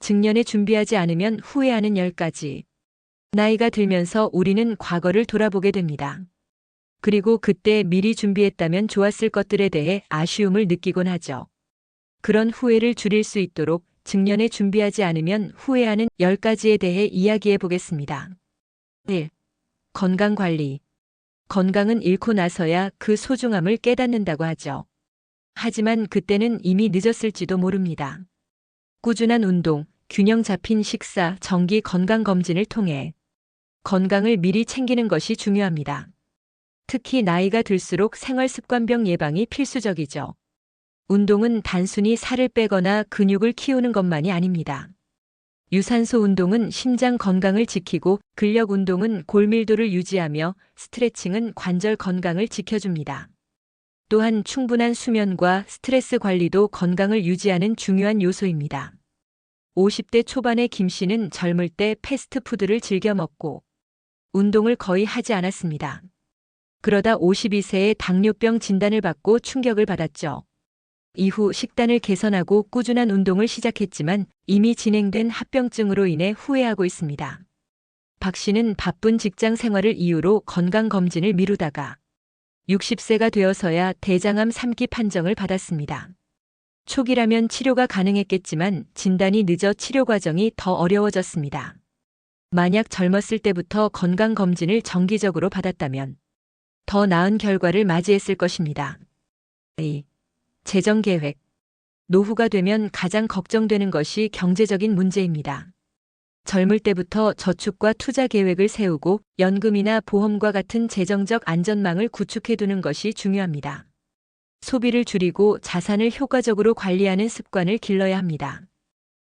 증년에 준비하지 않으면 후회하는 10가지. 나이가 들면서 우리는 과거를 돌아보게 됩니다. 그리고 그때 미리 준비했다면 좋았을 것들에 대해 아쉬움을 느끼곤 하죠. 그런 후회를 줄일 수 있도록 증년에 준비하지 않으면 후회하는 10가지에 대해 이야기해 보겠습니다. 1. 건강관리. 건강은 잃고 나서야 그 소중함을 깨닫는다고 하죠. 하지만 그때는 이미 늦었을지도 모릅니다. 꾸준한 운동, 균형 잡힌 식사, 정기 건강검진을 통해 건강을 미리 챙기는 것이 중요합니다. 특히 나이가 들수록 생활습관병 예방이 필수적이죠. 운동은 단순히 살을 빼거나 근육을 키우는 것만이 아닙니다. 유산소 운동은 심장 건강을 지키고 근력 운동은 골밀도를 유지하며 스트레칭은 관절 건강을 지켜줍니다. 또한 충분한 수면과 스트레스 관리도 건강을 유지하는 중요한 요소입니다. 50대 초반의 김 씨는 젊을 때 패스트푸드를 즐겨 먹고 운동을 거의 하지 않았습니다. 그러다 52세에 당뇨병 진단을 받고 충격을 받았죠. 이후 식단을 개선하고 꾸준한 운동을 시작했지만 이미 진행된 합병증으로 인해 후회하고 있습니다. 박 씨는 바쁜 직장 생활을 이유로 건강검진을 미루다가 60세가 되어서야 대장암 3기 판정을 받았습니다. 초기라면 치료가 가능했겠지만 진단이 늦어 치료 과정이 더 어려워졌습니다. 만약 젊었을 때부터 건강검진을 정기적으로 받았다면 더 나은 결과를 맞이했을 것입니다. 2. 재정 계획. 노후가 되면 가장 걱정되는 것이 경제적인 문제입니다. 젊을 때부터 저축과 투자 계획을 세우고 연금이나 보험과 같은 재정적 안전망을 구축해 두는 것이 중요합니다. 소비를 줄이고 자산을 효과적으로 관리하는 습관을 길러야 합니다.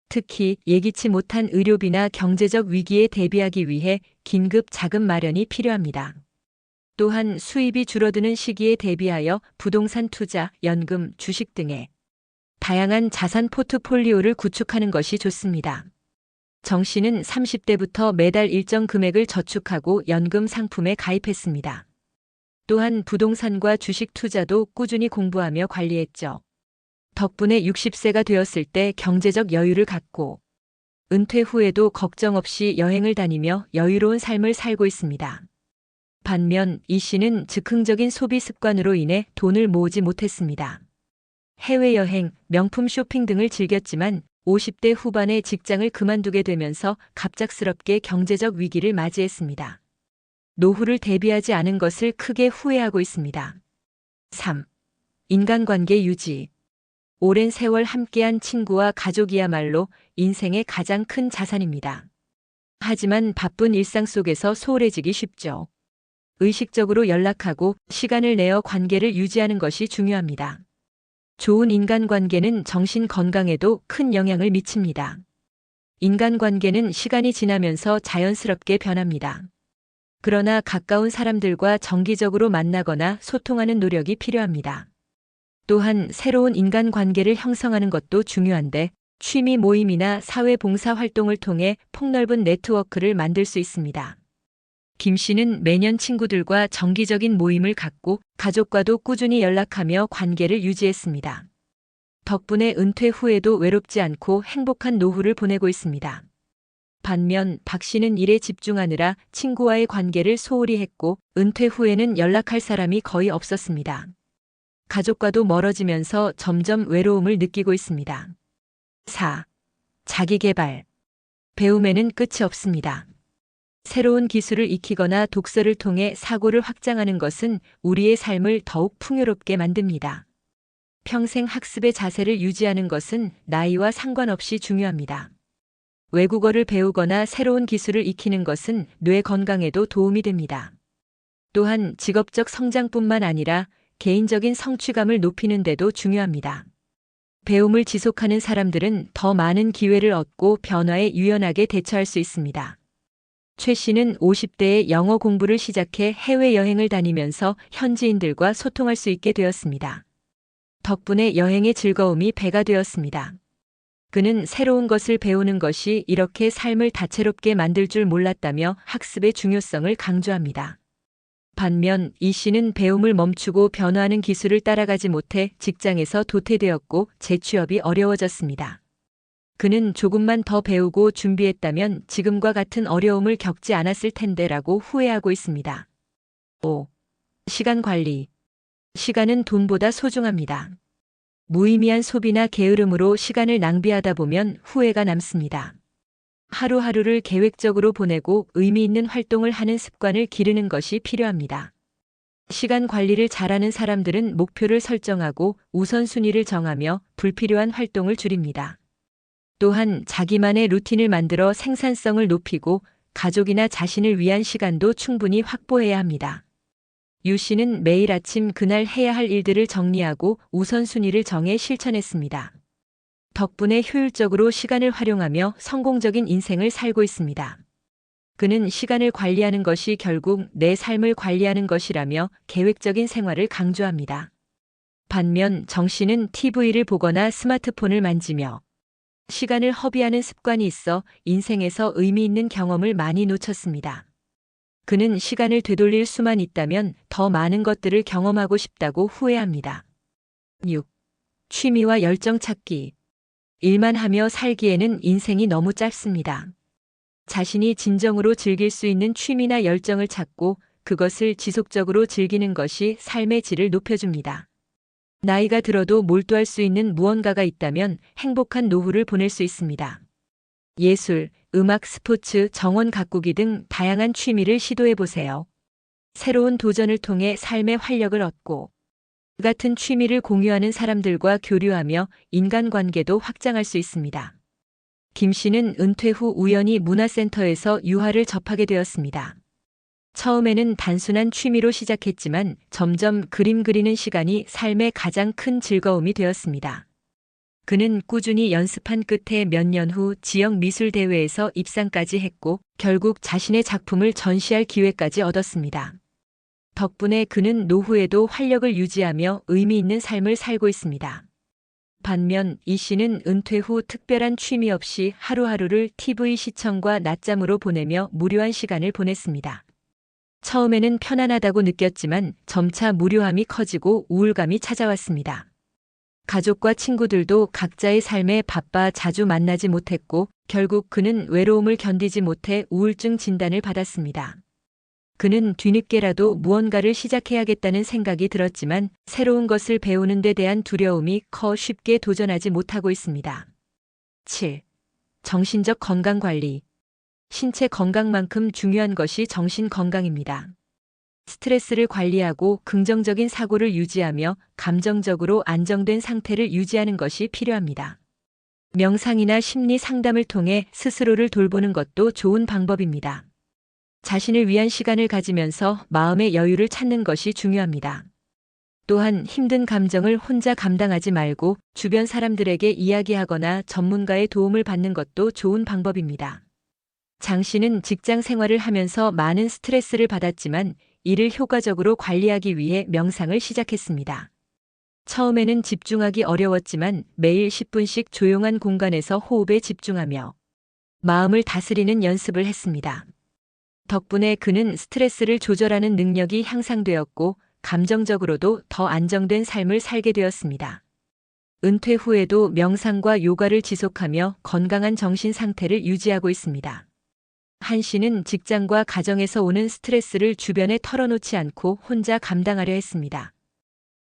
특히 예기치 못한 의료비나 경제적 위기에 대비하기 위해 긴급 자금 마련이 필요합니다. 또한 수입이 줄어드는 시기에 대비하여 부동산 투자, 연금, 주식 등의 다양한 자산 포트폴리오를 구축하는 것이 좋습니다. 정 씨는 30대부터 매달 일정 금액을 저축하고 연금 상품에 가입했습니다. 또한 부동산과 주식 투자도 꾸준히 공부하며 관리했죠. 덕분에 60세가 되었을 때 경제적 여유를 갖고 은퇴 후에도 걱정 없이 여행을 다니며 여유로운 삶을 살고 있습니다. 반면 이 씨는 즉흥적인 소비 습관으로 인해 돈을 모으지 못했습니다. 해외여행, 명품 쇼핑 등을 즐겼지만 50대 후반에 직장을 그만두게 되면서 갑작스럽게 경제적 위기를 맞이했습니다. 노후를 대비하지 않은 것을 크게 후회하고 있습니다. 3. 인간관계 유지. 오랜 세월 함께한 친구와 가족이야말로 인생의 가장 큰 자산입니다. 하지만 바쁜 일상 속에서 소홀해지기 쉽죠. 의식적으로 연락하고 시간을 내어 관계를 유지하는 것이 중요합니다. 좋은 인간관계는 정신 건강에도 큰 영향을 미칩니다. 인간관계는 시간이 지나면서 자연스럽게 변합니다. 그러나 가까운 사람들과 정기적으로 만나거나 소통하는 노력이 필요합니다. 또한 새로운 인간관계를 형성하는 것도 중요한데 취미 모임이나 사회봉사 활동을 통해 폭넓은 네트워크를 만들 수 있습니다. 김 씨는 매년 친구들과 정기적인 모임을 갖고 가족과도 꾸준히 연락하며 관계를 유지했습니다. 덕분에 은퇴 후에도 외롭지 않고 행복한 노후를 보내고 있습니다. 반면 박 씨는 일에 집중하느라 친구와의 관계를 소홀히 했고 은퇴 후에는 연락할 사람이 거의 없었습니다. 가족과도 멀어지면서 점점 외로움을 느끼고 있습니다. 4. 자기계발. 배움에는 끝이 없습니다. 새로운 기술을 익히거나 독서를 통해 사고를 확장하는 것은 우리의 삶을 더욱 풍요롭게 만듭니다. 평생 학습의 자세를 유지하는 것은 나이와 상관없이 중요합니다. 외국어를 배우거나 새로운 기술을 익히는 것은 뇌 건강에도 도움이 됩니다. 또한 직업적 성장뿐만 아니라 개인적인 성취감을 높이는 데도 중요합니다. 배움을 지속하는 사람들은 더 많은 기회를 얻고 변화에 유연하게 대처할 수 있습니다. 최 씨는 50대에 영어 공부를 시작해 해외여행을 다니면서 현지인들과 소통할 수 있게 되었습니다. 덕분에 여행의 즐거움이 배가 되었습니다. 그는 새로운 것을 배우는 것이 이렇게 삶을 다채롭게 만들 줄 몰랐다며 학습의 중요성을 강조합니다. 반면 이 씨는 배움을 멈추고 변화하는 기술을 따라가지 못해 직장에서 도태되었고 재취업이 어려워졌습니다. 그는 조금만 더 배우고 준비했다면 지금과 같은 어려움을 겪지 않았을 텐데라고 후회하고 있습니다. 5. 시간 관리. 시간은 돈보다 소중합니다. 무의미한 소비나 게으름으로 시간을 낭비하다 보면 후회가 남습니다. 하루하루를 계획적으로 보내고 의미 있는 활동을 하는 습관을 기르는 것이 필요합니다. 시간 관리를 잘하는 사람들은 목표를 설정하고 우선순위를 정하며 불필요한 활동을 줄입니다. 또한 자기만의 루틴을 만들어 생산성을 높이고 가족이나 자신을 위한 시간도 충분히 확보해야 합니다. 유 씨는 매일 아침 그날 해야 할 일들을 정리하고 우선순위를 정해 실천했습니다. 덕분에 효율적으로 시간을 활용하며 성공적인 인생을 살고 있습니다. 그는 시간을 관리하는 것이 결국 내 삶을 관리하는 것이라며 계획적인 생활을 강조합니다. 반면 정 씨는 TV를 보거나 스마트폰을 만지며 시간을 허비하는 습관이 있어 인생에서 의미 있는 경험을 많이 놓쳤습니다. 그는 시간을 되돌릴 수만 있다면 더 많은 것들을 경험하고 싶다고 후회합니다. 6. 취미와 열정 찾기. 일만 하며 살기에는 인생이 너무 짧습니다. 자신이 진정으로 즐길 수 있는 취미나 열정을 찾고 그것을 지속적으로 즐기는 것이 삶의 질을 높여줍니다. 나이가 들어도 몰두할 수 있는 무언가가 있다면 행복한 노후를 보낼 수 있습니다. 예술, 음악, 스포츠, 정원 가꾸기 등 다양한 취미를 시도해 보세요. 새로운 도전을 통해 삶의 활력을 얻고 같은 취미를 공유하는 사람들과 교류하며 인간관계도 확장할 수 있습니다. 김 씨는 은퇴 후 우연히 문화센터에서 유화를 접하게 되었습니다. 처음에는 단순한 취미로 시작했지만 점점 그림 그리는 시간이 삶의 가장 큰 즐거움이 되었습니다. 그는 꾸준히 연습한 끝에 몇 년 후 지역 미술 대회에서 입상까지 했고 결국 자신의 작품을 전시할 기회까지 얻었습니다. 덕분에 그는 노후에도 활력을 유지하며 의미 있는 삶을 살고 있습니다. 반면 이 씨는 은퇴 후 특별한 취미 없이 하루하루를 TV 시청과 낮잠으로 보내며 무료한 시간을 보냈습니다. 처음에는 편안하다고 느꼈지만 점차 무료함이 커지고 우울감이 찾아왔습니다. 가족과 친구들도 각자의 삶에 바빠 자주 만나지 못했고 결국 그는 외로움을 견디지 못해 우울증 진단을 받았습니다. 그는 뒤늦게라도 무언가를 시작해야겠다는 생각이 들었지만 새로운 것을 배우는 데 대한 두려움이 커 쉽게 도전하지 못하고 있습니다. 7. 정신적 건강 관리. 신체 건강만큼 중요한 것이 정신 건강입니다. 스트레스를 관리하고 긍정적인 사고를 유지하며 감정적으로 안정된 상태를 유지하는 것이 필요합니다. 명상이나 심리 상담을 통해 스스로를 돌보는 것도 좋은 방법입니다. 자신을 위한 시간을 가지면서 마음의 여유를 찾는 것이 중요합니다. 또한 힘든 감정을 혼자 감당하지 말고 주변 사람들에게 이야기하거나 전문가의 도움을 받는 것도 좋은 방법입니다. 장 씨는 직장 생활을 하면서 많은 스트레스를 받았지만 이를 효과적으로 관리하기 위해 명상을 시작했습니다. 처음에는 집중하기 어려웠지만 매일 10분씩 조용한 공간에서 호흡에 집중하며 마음을 다스리는 연습을 했습니다. 덕분에 그는 스트레스를 조절하는 능력이 향상되었고 감정적으로도 더 안정된 삶을 살게 되었습니다. 은퇴 후에도 명상과 요가를 지속하며 건강한 정신 상태를 유지하고 있습니다. 한 씨는 직장과 가정에서 오는 스트레스를 주변에 털어놓지 않고 혼자 감당하려 했습니다.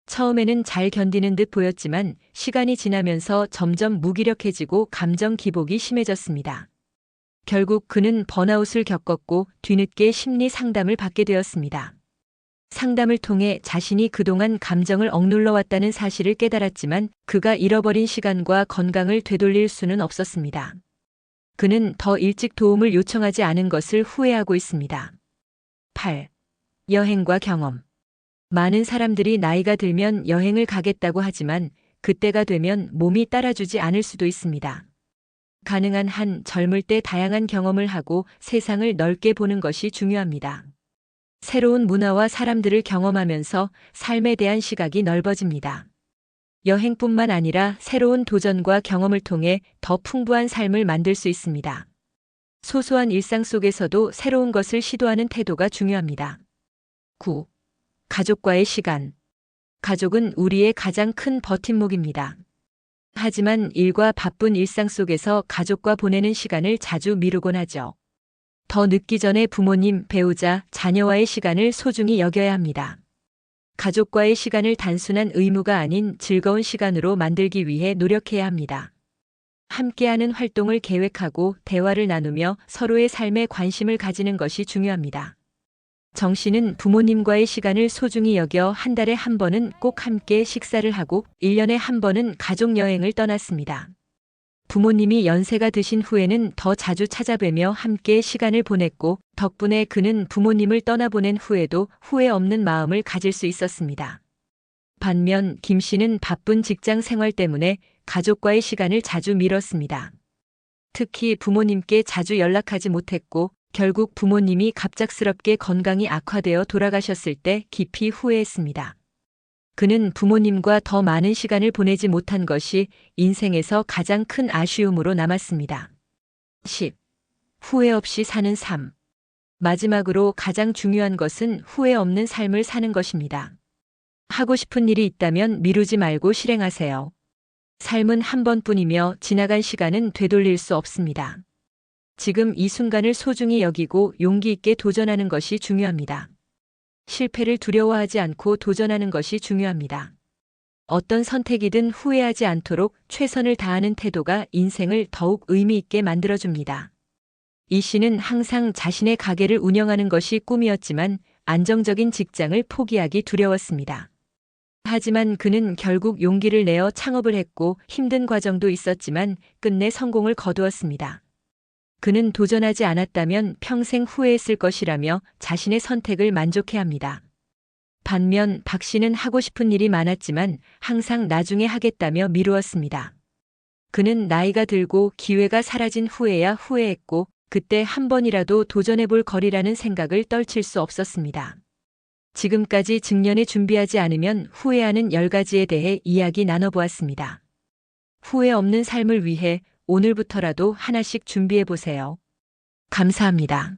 처음에는 잘 견디는 듯 보였지만 시간이 지나면서 점점 무기력해지고 감정 기복이 심해졌습니다. 결국 그는 번아웃을 겪었고 뒤늦게 심리 상담을 받게 되었습니다. 상담을 통해 자신이 그동안 감정을 억눌러 왔다는 사실을 깨달았지만 그가 잃어버린 시간과 건강을 되돌릴 수는 없었습니다. 그는 더 일찍 도움을 요청하지 않은 것을 후회하고 있습니다. 8. 여행과 경험. 많은 사람들이 나이가 들면 여행을 가겠다고 하지만 그때가 되면 몸이 따라주지 않을 수도 있습니다. 가능한 한 젊을 때 다양한 경험을 하고 세상을 넓게 보는 것이 중요합니다. 새로운 문화와 사람들을 경험하면서 삶에 대한 시각이 넓어집니다. 여행뿐만 아니라 새로운 도전과 경험을 통해 더 풍부한 삶을 만들 수 있습니다. 소소한 일상 속에서도 새로운 것을 시도하는 태도가 중요합니다. 9. 가족과의 시간. 가족은 우리의 가장 큰 버팀목입니다. 하지만 일과 바쁜 일상 속에서 가족과 보내는 시간을 자주 미루곤 하죠. 더 늦기 전에 부모님, 배우자, 자녀와의 시간을 소중히 여겨야 합니다. 가족과의 시간을 단순한 의무가 아닌 즐거운 시간으로 만들기 위해 노력해야 합니다. 함께하는 활동을 계획하고 대화를 나누며 서로의 삶에 관심을 가지는 것이 중요합니다. 정 씨는 부모님과의 시간을 소중히 여겨 한 달에 한 번은 꼭 함께 식사를 하고 1년에 한 번은 가족 여행을 떠났습니다. 부모님이 연세가 드신 후에는 더 자주 찾아뵈며 함께 시간을 보냈고 덕분에 그는 부모님을 떠나보낸 후에도 후회 없는 마음을 가질 수 있었습니다. 반면 김 씨는 바쁜 직장 생활 때문에 가족과의 시간을 자주 미뤘습니다. 특히 부모님께 자주 연락하지 못했고 결국 부모님이 갑작스럽게 건강이 악화되어 돌아가셨을 때 깊이 후회했습니다. 그는 부모님과 더 많은 시간을 보내지 못한 것이 인생에서 가장 큰 아쉬움으로 남았습니다. 10. 후회 없이 사는 삶. 마지막으로 가장 중요한 것은 후회 없는 삶을 사는 것입니다. 하고 싶은 일이 있다면 미루지 말고 실행하세요. 삶은 한 번뿐이며 지나간 시간은 되돌릴 수 없습니다. 지금 이 순간을 소중히 여기고 용기 있게 도전하는 것이 중요합니다. 실패를 두려워하지 않고 도전하는 것이 중요합니다. 어떤 선택이든 후회하지 않도록 최선을 다하는 태도가 인생을 더욱 의미 있게 만들어줍니다. 이 씨는 항상 자신의 가게를 운영하는 것이 꿈이었지만 안정적인 직장을 포기하기 두려웠습니다. 하지만 그는 결국 용기를 내어 창업을 했고 힘든 과정도 있었지만 끝내 성공을 거두었습니다. 그는 도전하지 않았다면 평생 후회했을 것이라며 자신의 선택을 만족해 합니다. 반면 박 씨는 하고 싶은 일이 많았지만 항상 나중에 하겠다며 미루었습니다. 그는 나이가 들고 기회가 사라진 후에야 후회했고 그때 한 번이라도 도전해볼 거리라는 생각을 떨칠 수 없었습니다. 지금까지 증년에 준비하지 않으면 후회하는 10가지에 대해 이야기 나눠보았습니다. 후회 없는 삶을 위해 오늘부터라도 하나씩 준비해 보세요. 감사합니다.